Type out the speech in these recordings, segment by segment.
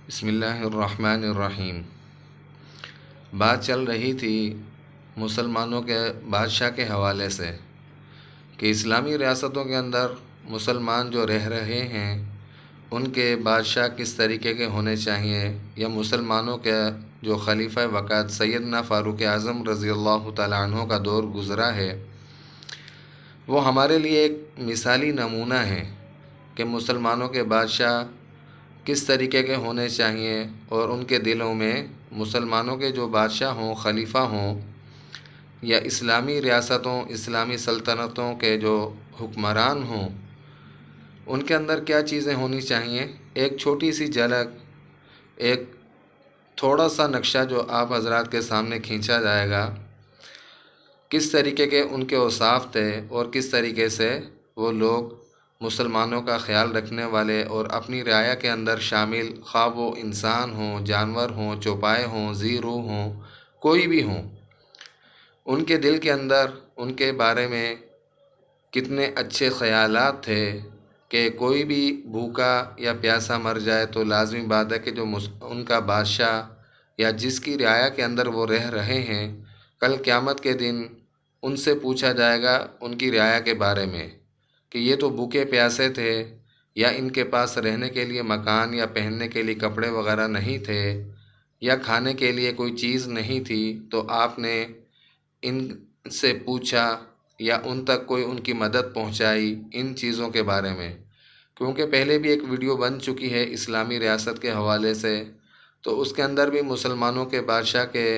بسم اللہ الرحمن الرحیم۔ بات چل رہی تھی مسلمانوں کے بادشاہ کے حوالے سے کہ اسلامی ریاستوں کے اندر مسلمان جو رہ رہے ہیں ان کے بادشاہ کس طریقے کے ہونے چاہیے، یا مسلمانوں کے جو خلیفہ وقت سیدنا فاروق اعظم رضی اللہ تعالیٰ عنہ کا دور گزرا ہے، وہ ہمارے لیے ایک مثالی نمونہ ہے کہ مسلمانوں کے بادشاہ کس طریقے کے ہونے چاہیے، اور ان کے دلوں میں مسلمانوں کے جو بادشاہ ہوں، خلیفہ ہوں، یا اسلامی ریاستوں، اسلامی سلطنتوں کے جو حکمران ہوں، ان کے اندر کیا چیزیں ہونی چاہیے۔ ایک چھوٹی سی جھلک، ایک تھوڑا سا نقشہ جو آپ حضرات کے سامنے کھینچا جائے گا، کس طریقے کے ان کے اوصاف تھے اور کس طریقے سے وہ لوگ مسلمانوں کا خیال رکھنے والے اور اپنی رعایا کے اندر شامل، خواہ وہ انسان ہوں، جانور ہوں، چوپائے ہوں، ذی روح ہوں، کوئی بھی ہوں، ان کے دل کے اندر ان کے بارے میں کتنے اچھے خیالات تھے کہ کوئی بھی بھوکا یا پیاسا مر جائے تو لازمی بات ہے کہ جو ان کا بادشاہ یا جس کی رعایا کے اندر وہ رہ رہے ہیں، کل قیامت کے دن ان سے پوچھا جائے گا ان کی رعایا کے بارے میں کہ یہ تو بھوکے پیاسے تھے، یا ان کے پاس رہنے کے لیے مکان یا پہننے کے لیے کپڑے وغیرہ نہیں تھے، یا کھانے کے لیے کوئی چیز نہیں تھی، تو آپ نے ان سے پوچھا یا ان تک کوئی ان کی مدد پہنچائی ان چیزوں کے بارے میں؟ کیونکہ پہلے بھی ایک ویڈیو بن چکی ہے اسلامی ریاست کے حوالے سے، تو اس کے اندر بھی مسلمانوں کے بادشاہ کے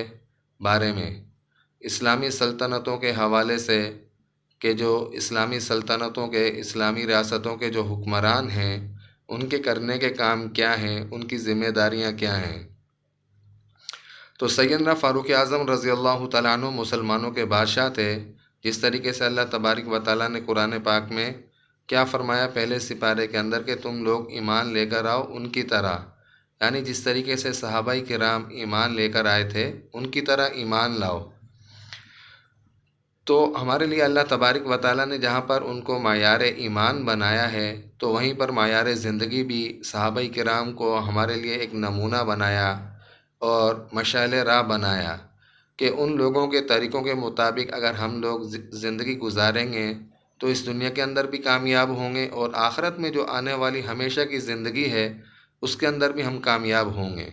بارے میں، اسلامی سلطنتوں کے حوالے سے، کہ جو اسلامی سلطنتوں کے، اسلامی ریاستوں کے جو حکمران ہیں، ان کے کرنے کے کام کیا ہیں، ان کی ذمہ داریاں کیا ہیں۔ تو سیدنا فاروق اعظم رضی اللہ تعالیٰ عنہ مسلمانوں کے بادشاہ تھے۔ جس طریقے سے اللہ تبارک و تعالیٰ نے قرآن پاک میں کیا فرمایا پہلے سپارے کے اندر کہ تم لوگ ایمان لے کر آؤ ان کی طرح، یعنی جس طریقے سے صحابہ کرام ایمان لے کر آئے تھے ان کی طرح ایمان لاؤ۔ تو ہمارے لیے اللہ تبارک و تعالیٰ نے جہاں پر ان کو معیار ایمان بنایا ہے، تو وہیں پر معیار زندگی بھی صحابہ کرام کو ہمارے لیے ایک نمونہ بنایا اور مشعل راہ بنایا کہ ان لوگوں کے طریقوں کے مطابق اگر ہم لوگ زندگی گزاریں گے تو اس دنیا کے اندر بھی کامیاب ہوں گے، اور آخرت میں جو آنے والی ہمیشہ کی زندگی ہے اس کے اندر بھی ہم کامیاب ہوں گے۔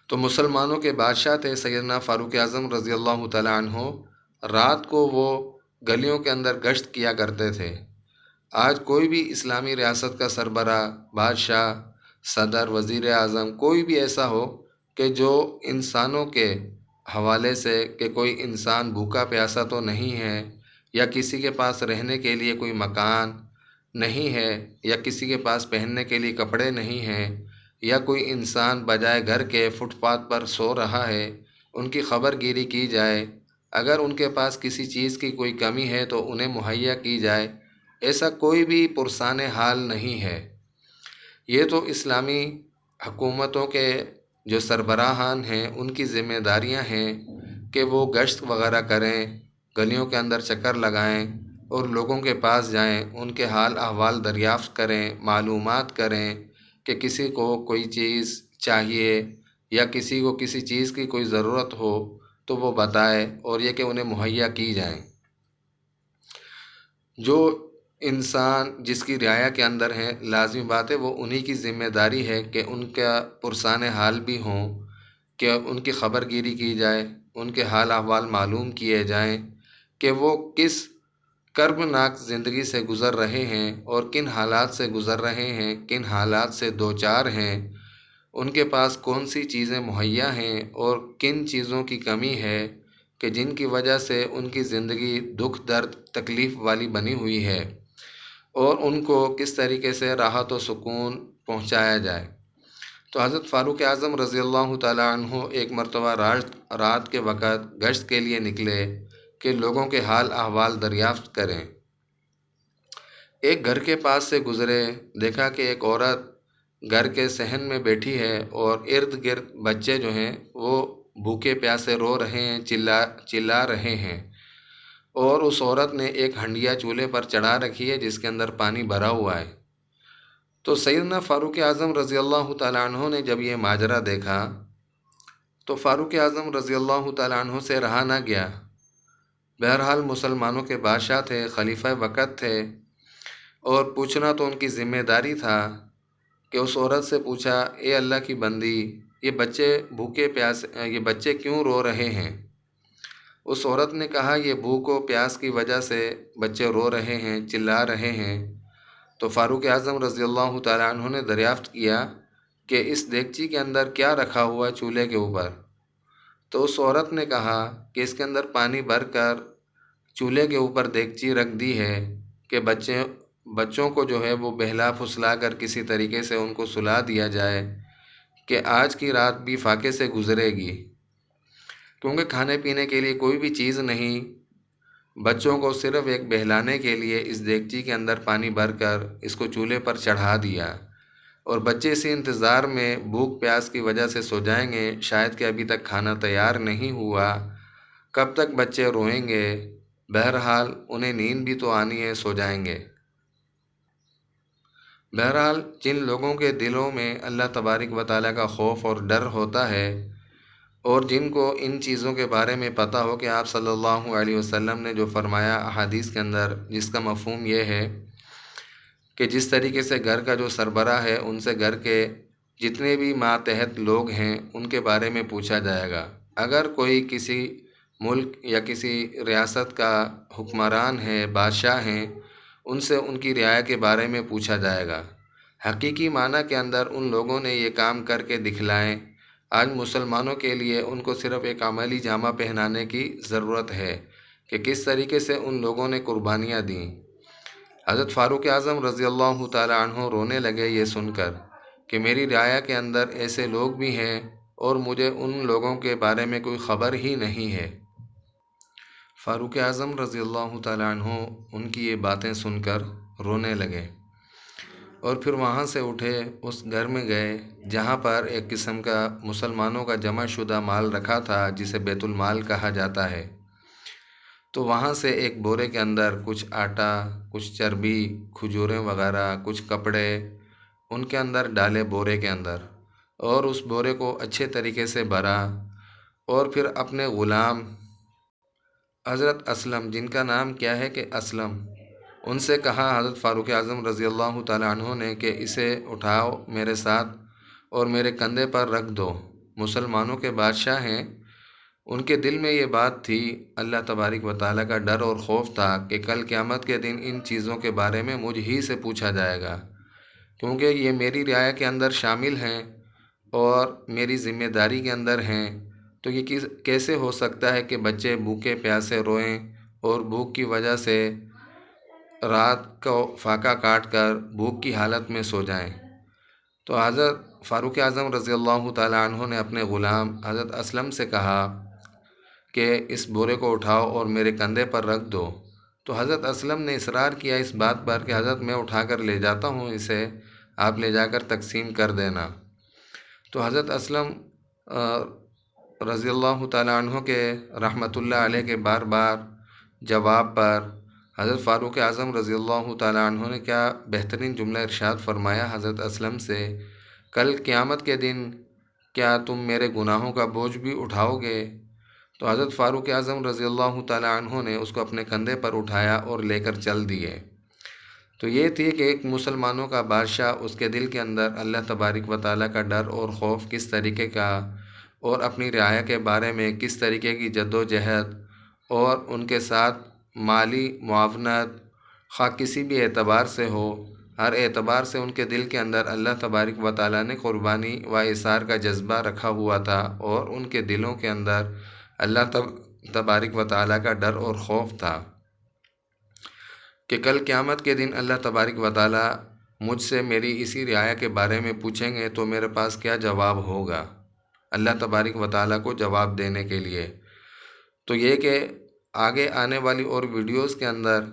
تو مسلمانوں کے بادشاہ تھے سیدنا فاروق اعظم رضی اللہ تعالیٰ عنہ۔ رات کو وہ گلیوں کے اندر گشت کیا کرتے تھے۔ آج کوئی بھی اسلامی ریاست کا سربراہ، بادشاہ، صدر، وزیر اعظم، کوئی بھی ایسا ہو کہ جو انسانوں کے حوالے سے کہ کوئی انسان بھوکا پیاسا تو نہیں ہے، یا کسی کے پاس رہنے کے لیے کوئی مکان نہیں ہے، یا کسی کے پاس پہننے کے لیے کپڑے نہیں ہیں، یا کوئی انسان بجائے گھر کے فٹ پاتھ پر سو رہا ہے، ان کی خبر گیری کی جائے، اگر ان کے پاس کسی چیز کی کوئی کمی ہے تو انہیں مہیا کی جائے، ایسا کوئی بھی پرسان حال نہیں ہے۔ یہ تو اسلامی حکومتوں کے جو سربراہان ہیں ان کی ذمہ داریاں ہیں کہ وہ گشت وغیرہ کریں، گلیوں کے اندر چکر لگائیں اور لوگوں کے پاس جائیں، ان کے حال احوال دریافت کریں، معلومات کریں کہ کسی کو کوئی چیز چاہیے یا کسی کو کسی چیز کی کوئی ضرورت ہو تو وہ بتائے، اور یہ کہ انہیں مہیا کی جائیں۔ جو انسان جس کی رعایا کے اندر ہیں، لازمی بات ہے وہ انہی کی ذمہ داری ہے کہ ان کا پرسان حال بھی ہوں، کہ ان کی خبر گیری کی جائے، ان کے حال احوال معلوم کیے جائیں کہ وہ کس کربناک زندگی سے گزر رہے ہیں اور کن حالات سے گزر رہے ہیں، کن حالات سے دوچار ہیں، ان کے پاس کون سی چیزیں مہیا ہیں اور کن چیزوں کی کمی ہے کہ جن کی وجہ سے ان کی زندگی دکھ درد تکلیف والی بنی ہوئی ہے، اور ان کو کس طریقے سے راحت و سکون پہنچایا جائے۔ تو حضرت فاروق اعظم رضی اللہ تعالیٰ عنہ ایک مرتبہ رات کے وقت گشت کے لیے نکلے کہ لوگوں کے حال احوال دریافت کریں۔ ایک گھر کے پاس سے گزرے، دیکھا کہ ایک عورت گھر کے صحن میں بیٹھی ہے اور ارد گرد بچے جو ہیں وہ بھوکے پیاسے رو رہے ہیں، چلا رہے ہیں، اور اس عورت نے ایک ہنڈیا چولہے پر چڑھا رکھی ہے جس کے اندر پانی بھرا ہوا ہے۔ تو سیدنا فاروق اعظم رضی اللہ تعالیٰ عنہ نے جب یہ ماجرا دیکھا تو فاروق اعظم رضی اللہ تعالیٰ عنہ سے رہا نہ گیا۔ بہرحال مسلمانوں کے بادشاہ تھے، خلیفہ وقت تھے، اور پوچھنا تو ان کی ذمہ داری تھا کہ اس عورت سے پوچھا، اے اللہ کی بندی، یہ بچے بھوکے یہ بچے کیوں رو رہے ہیں؟ اس عورت نے کہا، یہ بھوک و پیاس کی وجہ سے بچے رو رہے ہیں، چلا رہے ہیں۔ تو فاروق اعظم رضی اللہ تعالیٰ عنہ نے دریافت کیا کہ اس دیگچی کے اندر کیا رکھا ہوا ہے چولہے کے اوپر؟ تو اس عورت نے کہا کہ اس کے اندر پانی بھر کر چولہے کے اوپر دیگچی رکھ دی ہے کہ بچوں کو جو ہے وہ بہلا پھسلا کر کسی طریقے سے ان کو سلا دیا جائے کہ آج کی رات بھی فاقے سے گزرے گی، کیونکہ کھانے پینے کے لیے کوئی بھی چیز نہیں، بچوں کو صرف ایک بہلانے کے لیے اس دیگچی کے اندر پانی بھر کر اس کو چولہے پر چڑھا دیا، اور بچے اسی انتظار میں بھوک پیاس کی وجہ سے سو جائیں گے، شاید کہ ابھی تک کھانا تیار نہیں ہوا، کب تک بچے روئیں گے، بہرحال انہیں نیند بھی تو آنی ہے، سو جائیں گے۔ بہرحال جن لوگوں کے دلوں میں اللہ تبارک و تعالیٰ کا خوف اور ڈر ہوتا ہے، اور جن کو ان چیزوں کے بارے میں پتہ ہو کہ آپ صلی اللہ علیہ وسلم نے جو فرمایا احادیث کے اندر، جس کا مفہوم یہ ہے کہ جس طریقے سے گھر کا جو سربراہ ہے ان سے گھر کے جتنے بھی ماتحت لوگ ہیں ان کے بارے میں پوچھا جائے گا۔ اگر کوئی کسی ملک یا کسی ریاست کا حکمران ہے، بادشاہ ہیں، ان سے ان کی رعایا کے بارے میں پوچھا جائے گا۔ حقیقی معنی کے اندر ان لوگوں نے یہ کام کر کے دکھلائیں۔ آج مسلمانوں کے لیے ان کو صرف ایک عملی جامہ پہنانے کی ضرورت ہے کہ کس طریقے سے ان لوگوں نے قربانیاں دیں۔ حضرت فاروق اعظم رضی اللہ تعالیٰ عنہ رونے لگے یہ سن کر کہ میری رعایا کے اندر ایسے لوگ بھی ہیں اور مجھے ان لوگوں کے بارے میں کوئی خبر ہی نہیں ہے۔ فاروق اعظم رضی اللہ تعالیٰ عنہ ان کی یہ باتیں سن کر رونے لگے، اور پھر وہاں سے اٹھے، اس گھر میں گئے جہاں پر ایک قسم کا مسلمانوں کا جمع شدہ مال رکھا تھا جسے بیت المال کہا جاتا ہے۔ تو وہاں سے ایک بورے کے اندر کچھ آٹا، کچھ چربی، کھجوریں وغیرہ، کچھ کپڑے ان کے اندر ڈالے بورے کے اندر، اور اس بورے کو اچھے طریقے سے بھرا، اور پھر اپنے غلام حضرت اسلم، جن کا نام کیا ہے کہ اسلم، ان سے کہا حضرت فاروق اعظم رضی اللہ تعالیٰ عنہ نے کہ اسے اٹھاؤ میرے ساتھ اور میرے کندھے پر رکھ دو۔ مسلمانوں کے بادشاہ ہیں، ان کے دل میں یہ بات تھی، اللہ تبارک و تعالیٰ کا ڈر اور خوف تھا کہ کل قیامت کے دن ان چیزوں کے بارے میں مجھ ہی سے پوچھا جائے گا، کیونکہ یہ میری رعایا کے اندر شامل ہیں اور میری ذمہ داری کے اندر ہیں۔ تو یہ کیسے ہو سکتا ہے کہ بچے بھوکے پیاسے روئیں اور بھوک کی وجہ سے رات کو فاقہ کاٹ کر بھوک کی حالت میں سو جائیں؟ تو حضرت فاروق اعظم رضی اللہ تعالیٰ عنہ نے اپنے غلام حضرت اسلم سے کہا کہ اس بورے کو اٹھاؤ اور میرے کندھے پر رکھ دو۔ تو حضرت اسلم نے اصرار کیا اس بات پر کہ حضرت میں اٹھا کر لے جاتا ہوں، اسے آپ لے جا کر تقسیم کر دینا۔ تو حضرت اسلم رضی اللہ تعالیٰ عنہ کے رحمۃ اللہ علیہ کے بار بار جواب پر حضرت فاروق اعظم رضی اللہ تعالیٰ عنہ نے کیا بہترین جملہ ارشاد فرمایا حضرت اسلم سے، کل قیامت کے دن کیا تم میرے گناہوں کا بوجھ بھی اٹھاؤ گے؟ تو حضرت فاروق اعظم رضی اللہ تعالیٰ عنہ نے اس کو اپنے کندھے پر اٹھایا اور لے کر چل دیے۔ تو یہ تھی کہ ایک مسلمانوں کا بادشاہ، اس کے دل کے اندر اللہ تبارک و تعالیٰ کا ڈر اور خوف کس طریقے کا، اور اپنی رعایا کے بارے میں کس طریقے کی جد و جہد، اور ان کے ساتھ مالی معاونت خواہ کسی بھی اعتبار سے ہو، ہر اعتبار سے ان کے دل کے اندر اللہ تبارک و تعالیٰ نے قربانی و ایثار کا جذبہ رکھا ہوا تھا، اور ان کے دلوں کے اندر اللہ تبارک و تعالیٰ کا ڈر اور خوف تھا کہ کل قیامت کے دن اللہ تبارک و تعالیٰ مجھ سے میری اسی رعایا کے بارے میں پوچھیں گے تو میرے پاس کیا جواب ہوگا اللہ تبارک و تعالیٰ کو جواب دینے کے لیے۔ تو یہ کہ آگے آنے والی اور ویڈیوز کے اندر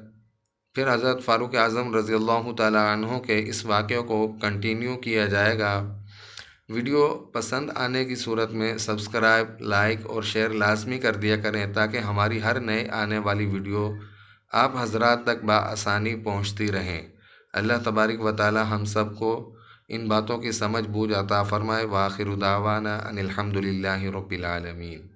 پھر حضرت فاروق اعظم رضی اللہ تعالیٰ عنہ کے اس واقعے کو کنٹینیو کیا جائے گا۔ ویڈیو پسند آنے کی صورت میں سبسکرائب، لائک اور شیئر لازمی کر دیا کریں تاکہ ہماری ہر نئے آنے والی ویڈیو آپ حضرات تک بآسانی پہنچتی رہیں۔ اللہ تبارک و تعالی ہم سب کو ان باتوں کی سمجھ بوجھ عطا فرمائے۔ وآخر دعوانا ان الحمد للہ رب العالمین۔